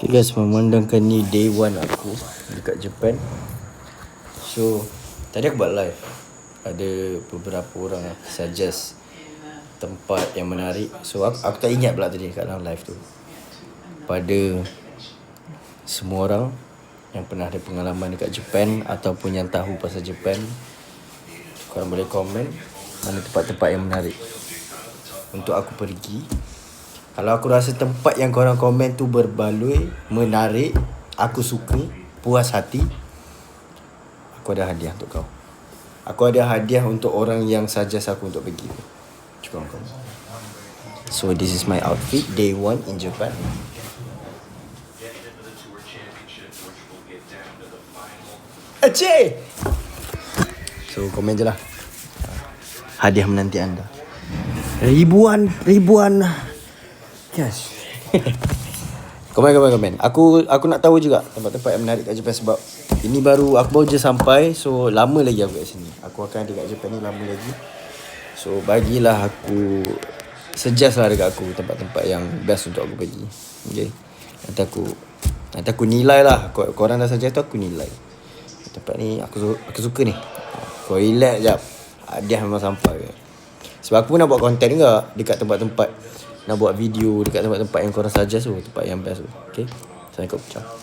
Okay guys, memandangkan ni day 1 aku dekat Japan. So tadi aku buat live, ada beberapa orang suggest tempat yang menarik. So aku tak ingat pula tadi kat dalam live tu. Pada semua orang yang pernah ada pengalaman dekat Japan ataupun yang tahu pasal Japan, korang boleh komen mana tempat-tempat yang menarik untuk aku pergi. Kalau aku rasa tempat yang korang komen tu berbaloi, menarik, aku suka, puas hati, aku ada hadiah untuk kau. Aku ada hadiah untuk orang yang suggest aku untuk pergi. Cuba kau. So this is my outfit, day 1 in Japan. Aceh! So komen je lah. Hadiah menanti anda. Ribuan yes. Komen. Aku nak tahu juga tempat-tempat yang menarik kat Japan sebab ini aku baru je sampai. So lama lagi aku kat sini. Aku akan ada kat Japan ni lama lagi. So bagilah aku, suggest lah dekat aku tempat-tempat yang best untuk aku pergi. Okay. Nanti aku nilai lah. Korang dah suggest tu, aku nilai. Tempat ni aku suka ni. Kau relax jap. Hadiah memang sampai. Sebab aku pun nak buat konten juga dekat tempat-tempat, nak buat video dekat tempat-tempat yang korang suggest tu, tempat yang best tu. Okay. Assalamualaikum. Ciao.